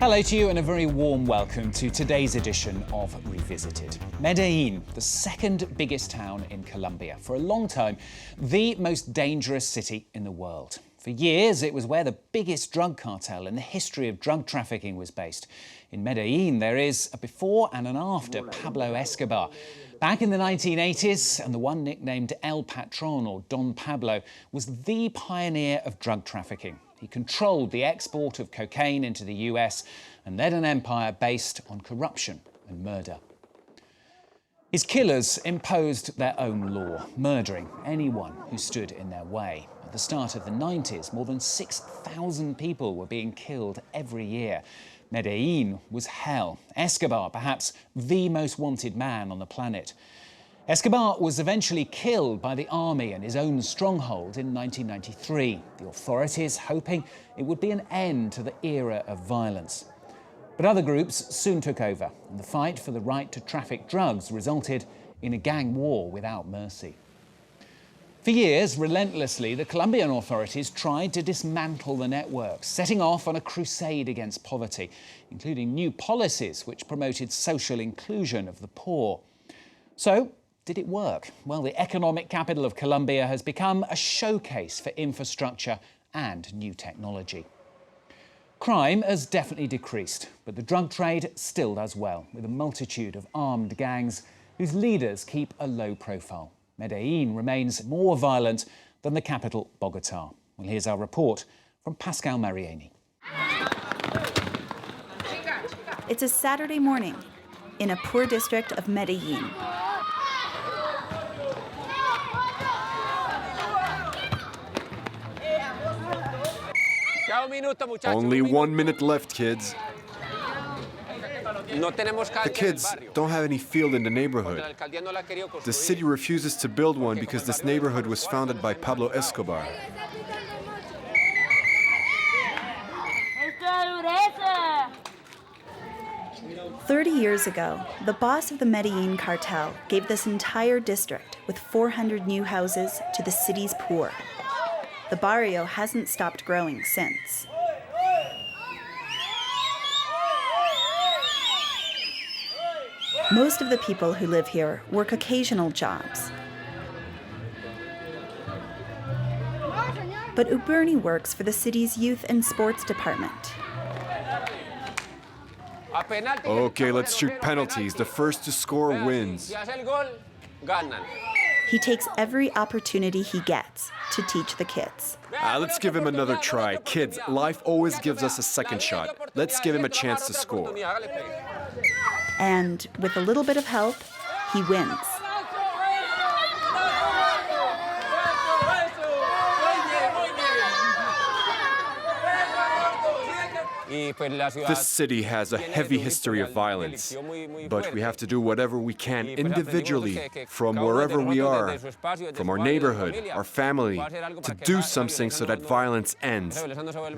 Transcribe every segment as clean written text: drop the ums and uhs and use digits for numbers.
Hello to you and a very warm welcome to today's edition of Revisited. Medellin, the second biggest town in Colombia. For a long time, the most dangerous city in the world. For years, it was where the biggest drug cartel in the history of drug trafficking was based. In Medellin, there is a before and an after Pablo Escobar. Back in the 1980s, and the one nicknamed El Patron, or Don Pablo, was the pioneer of drug trafficking. He controlled the export of cocaine into the US and led an empire based on corruption and murder. His killers imposed their own law, murdering anyone who stood in their way. At the start of the 90s, more than 6,000 people were being killed every year. Medellin was hell. Escobar, perhaps the most wanted man on the planet. Escobar was eventually killed by the army in his own stronghold in 1993, the authorities hoping it would be an end to the era of violence. But other groups soon took over, and the fight for the right to traffic drugs resulted in a gang war without mercy. For years, relentlessly, the Colombian authorities tried to dismantle the network, setting off on a crusade against poverty, including new policies which promoted social inclusion of the poor. So, did it work? Well, the economic capital of Colombia has become a showcase for infrastructure and new technology. Crime has definitely decreased, but the drug trade still does well, with a multitude of armed gangs whose leaders keep a low profile. Medellin remains more violent than the capital, Bogotá. Well, here's our report from Pascal Mariani. It's a Saturday morning in a poor district of Medellin. Only 1 minute left, kids. The kids don't have any field in the neighborhood. The city refuses to build one because this neighborhood was founded by Pablo Escobar. "30 years ago, the boss of the Medellin cartel gave this entire district with 400 new houses to the city's poor. The barrio hasn't stopped growing since. Most of the people who live here work occasional jobs. But Uberni works for the city's youth and sports department. Okay, let's shoot penalties. The first to score wins. He takes every opportunity he gets to teach the kids. Let's give him another try. Kids, life always gives us a second shot. Let's give him a chance to score. And with a little bit of help, he wins. This city has a heavy history of violence, but we have to do whatever we can individually, from wherever we are, from our neighborhood, our family, to do something so that violence ends.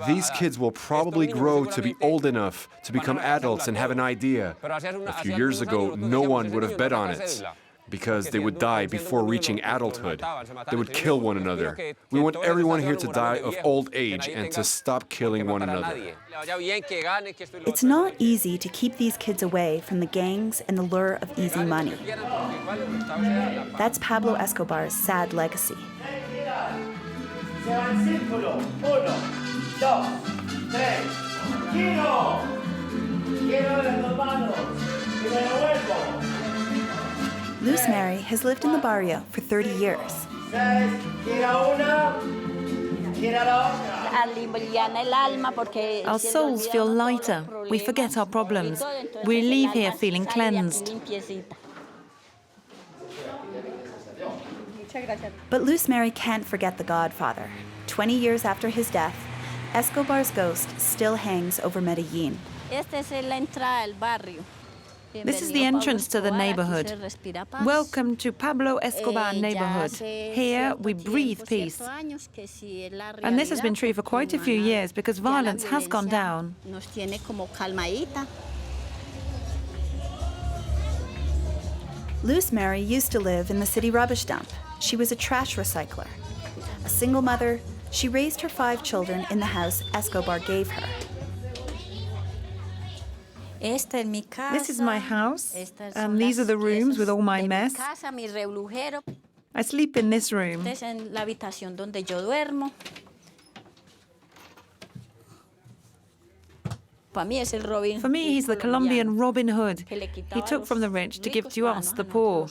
These kids will probably grow to be old enough to become adults and have an idea. A few years ago, no one would have bet on it, because they would die before reaching adulthood. They would kill one another. We want everyone here to die of old age and to stop killing one another. It's not easy to keep these kids away from the gangs and the lure of easy money. That's Pablo Escobar's sad legacy. Luz Mary has lived in the barrio for 30 years. Our souls feel lighter. We forget our problems. We leave here feeling cleansed. But Luz Mary can't forget the Godfather. 20 years after his death, Escobar's ghost still hangs over Medellin. This is the entrance to the neighborhood. Welcome to Pablo Escobar neighborhood. Here we breathe peace. And this has been true for quite a few years because violence has gone down. Luz Mary used to live in the city rubbish dump. She was a trash recycler. A single mother, she raised her 5 children in the house Escobar gave her. This is my house, and these are the rooms with all my mess. I sleep in this room. For me, he's the Colombian Robin Hood. He took from the rich to give to us, the poor.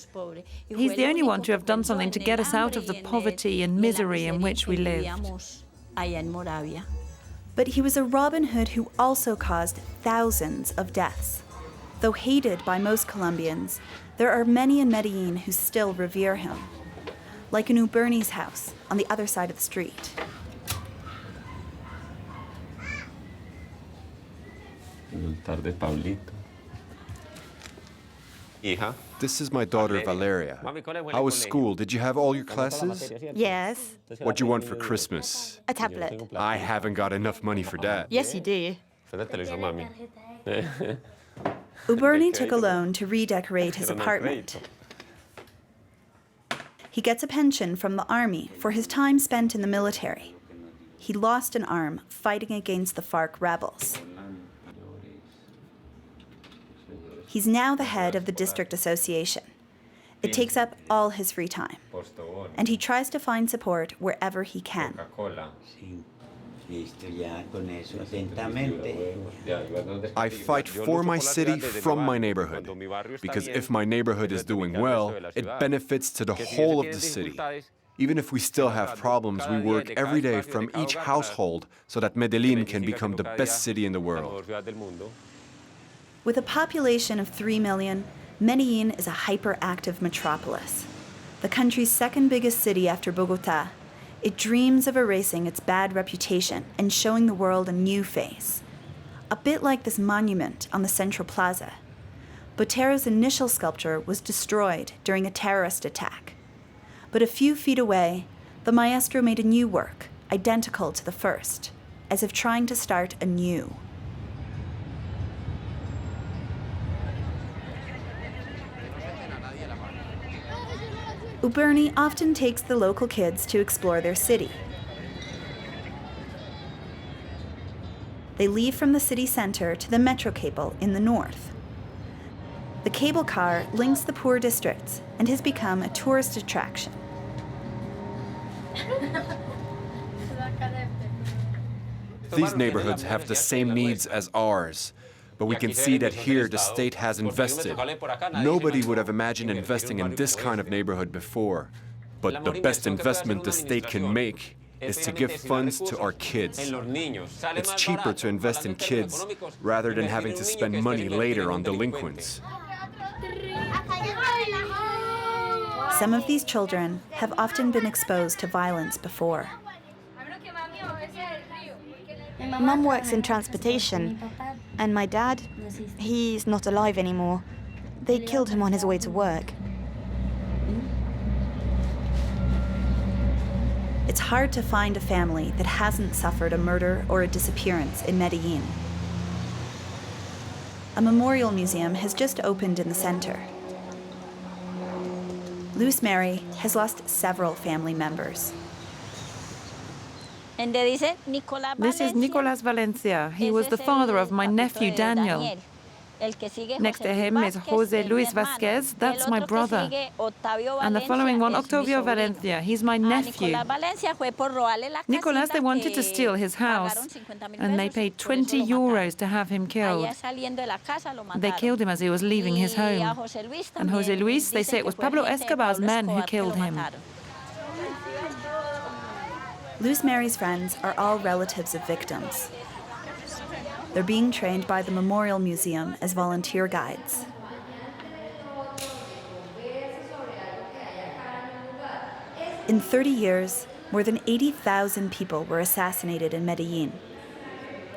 He's the only one to have done something to get us out of the poverty and misery in which we lived. But he was a Robin Hood who also caused thousands of deaths. Though hated by most Colombians, there are many in Medellin who still revere him, like in Uberni's house on the other side of the street. This is my daughter Valeria. How was school? Did you have all your classes? Yes. What do you want for Christmas? A tablet. I haven't got enough money for that. Yes, you do. Uberni took a loan to redecorate his apartment. He gets a pension from the army for his time spent in the military. He lost an arm fighting against the FARC rebels. He's now the head of the district association. It takes up all his free time, and he tries to find support wherever he can. I fight for my city from my neighborhood, because if my neighborhood is doing well, it benefits to the whole of the city. Even if we still have problems, we work every day from each household so that Medellin can become the best city in the world. With a population of 3 million, Medellin is a hyperactive metropolis. The country's second biggest city after Bogotá, it dreams of erasing its bad reputation and showing the world a new face. A bit like this monument on the Central Plaza. Botero's initial sculpture was destroyed during a terrorist attack. But a few feet away, the maestro made a new work, identical to the first, as if trying to start anew. Uberni often takes the local kids to explore their city. They leave from the city center to the metro cable in the north. The cable car links the poor districts and has become a tourist attraction. These neighborhoods have the same needs as ours. But we can see that here the state has invested. Nobody would have imagined investing in this kind of neighborhood before. But the best investment the state can make is to give funds to our kids. It's cheaper to invest in kids rather than having to spend money later on delinquents. Some of these children have often been exposed to violence before. Mum works in transportation, and my dad, he's not alive anymore. They killed him on his way to work. It's hard to find a family that hasn't suffered a murder or a disappearance in Medellin. A memorial museum has just opened in the center. Luz Mary has lost several family members. This is Nicolas Valencia. He was the father of my nephew Daniel. Next to him is Jose Luis Vasquez, that's my brother. And the following one, Octavio Valencia, he's my nephew. Nicolas, they wanted to steal his house, and they paid 20 euros to have him killed. They killed him as he was leaving his home. And Jose Luis, they say it was Pablo Escobar's men who killed him. Luz Mary's friends are all relatives of victims. They're being trained by the Memorial Museum as volunteer guides. In 30 years, more than 80,000 people were assassinated in Medellin.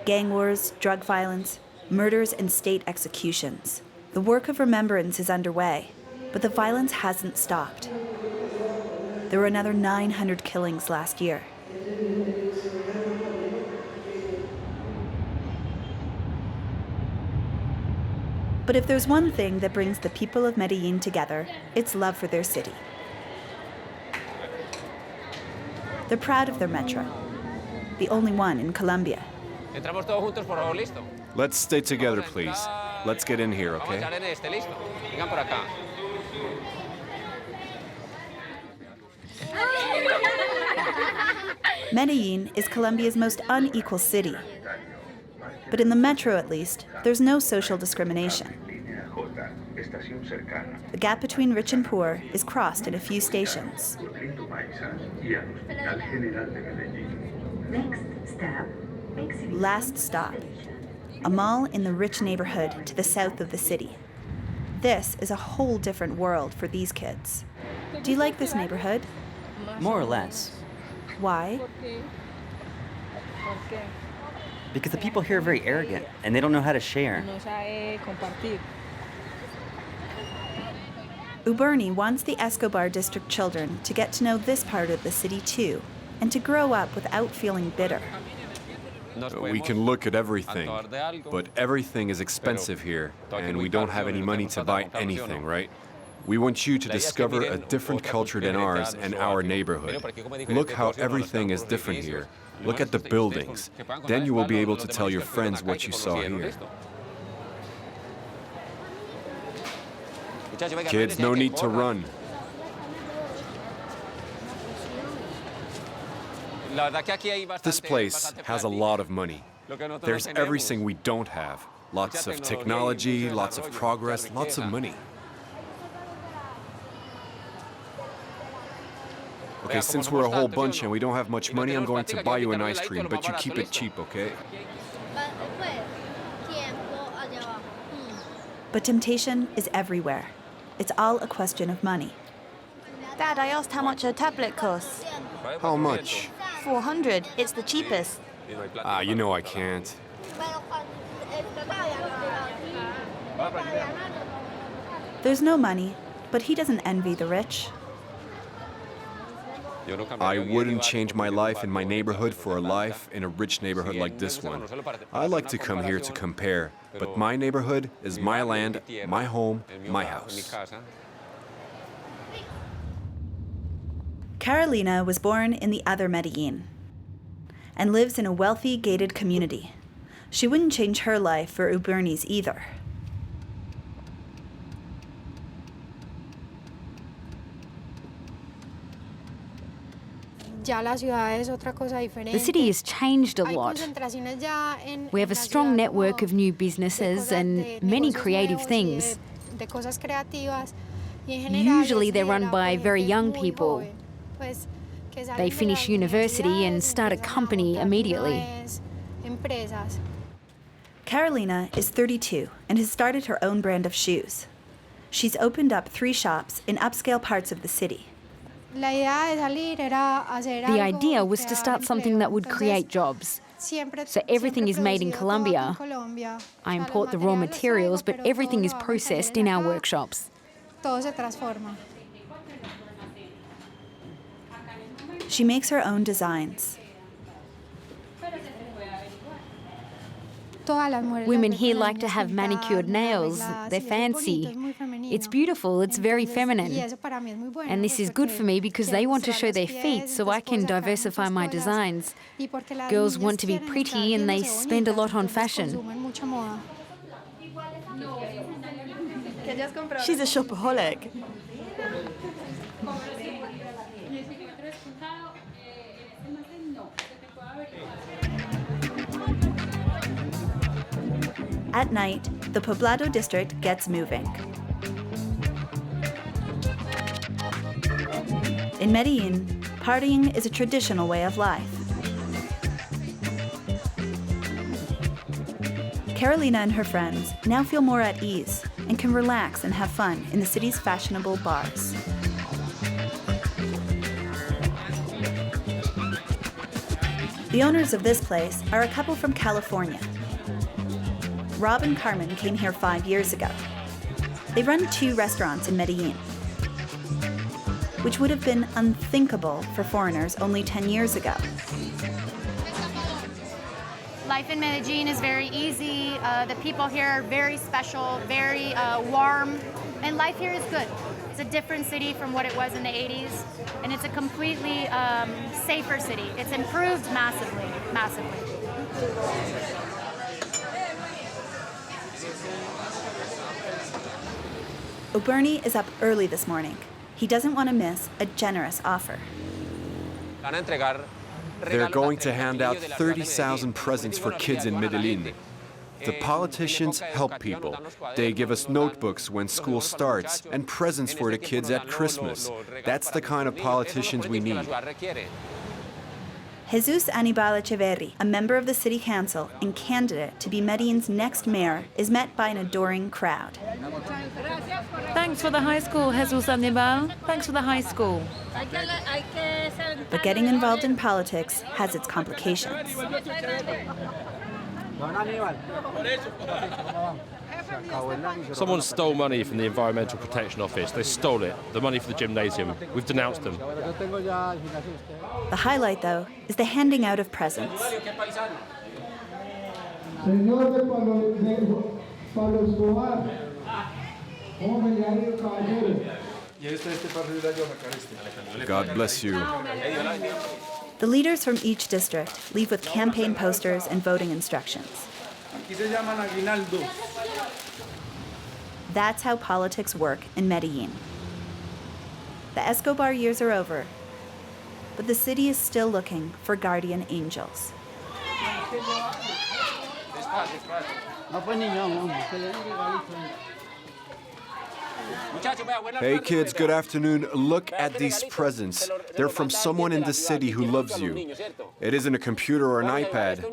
Gang wars, drug violence, murders, and state executions. The work of remembrance is underway, but the violence hasn't stopped. There were another 900 killings last year. But if there's one thing that brings the people of Medellin together, it's love for their city. They're proud of their metro, the only one in Colombia. Let's stay together, please. Let's get in here, okay? Medellin is Colombia's most unequal city. But in the metro, at least, there's no social discrimination. The gap between rich and poor is crossed in a few stations. Last stop, a mall in the rich neighborhood to the south of the city. This is a whole different world for these kids. Do you like this neighborhood? More or less. Why? Because the people here are very arrogant, and they don't know how to share. Uberni wants the Escobar district children to get to know this part of the city too, and to grow up without feeling bitter. We can look at everything, but everything is expensive here, and we don't have any money to buy anything, right? We want you to discover a different culture than ours and our neighborhood. Look how everything is different here. Look at the buildings. Then you will be able to tell your friends what you saw here. Kids, no need to run. This place has a lot of money. There's everything we don't have. Lots of technology, lots of progress, lots of money. Okay, since we're a whole bunch and we don't have much money, I'm going to buy you an ice cream, but you keep it cheap, okay? But temptation is everywhere. It's all a question of money. Dad, I asked how much a tablet costs. How much? 400. It's the cheapest. You know I can't. There's no money, but he doesn't envy the rich. I wouldn't change my life in my neighborhood for a life in a rich neighborhood like this one. I like to come here to compare, but my neighborhood is my land, my home, my house. Carolina was born in the other Medellin and lives in a wealthy, gated community. She wouldn't change her life for Uberni's either. The city has changed a lot. We have a strong network of new businesses and many creative things. Usually they're run by very young people. They finish university and start a company immediately. Carolina is 32 and has started her own brand of shoes. She's opened up 3 shops in upscale parts of the city. The idea was to start something that would create jobs. So everything is made in Colombia. I import the raw materials, but everything is processed in our workshops. She makes her own designs. Women here like to have manicured nails. They're fancy. It's beautiful, it's very feminine. And this is good for me because they want to show their feet, so I can diversify my designs. Girls want to be pretty and they spend a lot on fashion. She's a shopaholic. At night, the Poblado district gets moving. In Medellin, partying is a traditional way of life. Carolina and her friends now feel more at ease and can relax and have fun in the city's fashionable bars. The owners of this place are a couple from California. Rob and Carmen came here 5 years ago. They run 2 restaurants in Medellin, which would have been unthinkable for foreigners only 10 years ago. Life in Medellin is very easy. The people here are very special, very warm, and life here is good. It's a different city from what it was in the 80s, and it's a completely safer city. It's improved massively, massively. Oberni is up early this morning. He doesn't want to miss a generous offer. They're going to hand out 30,000 presents for kids in Medellin. The politicians help people. They give us notebooks when school starts and presents for the kids at Christmas. That's the kind of politicians we need. Jesus Anibal Echeverri, a member of the city council and candidate to be Medellin's next mayor, is met by an adoring crowd. Thanks for the high school, Jesus Anibal. Thanks for the high school. But getting involved in politics has its complications. Someone stole money from the Environmental Protection Office. They stole it, the money for the gymnasium. We've denounced them. The highlight, though, is the handing out of presents. God bless you. The leaders from each district leave with campaign posters and voting instructions. That's how politics work in Medellin. The Escobar years are over, but the city is still looking for guardian angels. Hey kids, good afternoon. Look at these presents. They're from someone in the city who loves you. It isn't a computer or an iPad,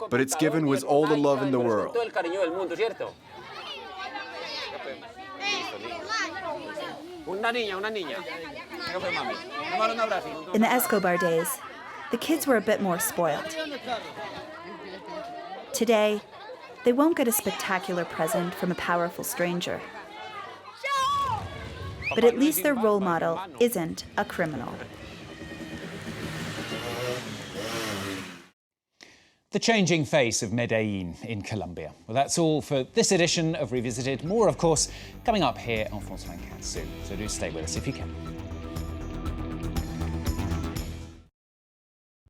but it's given with all the love in the world. In the Escobar days, the kids were a bit more spoiled. Today, they won't get a spectacular present from a powerful stranger. But at least their role model isn't a criminal. The changing face of Medellin in Colombia. Well, that's all for this edition of Revisited. More, of course, coming up here on France 24 soon. So do stay with us if you can.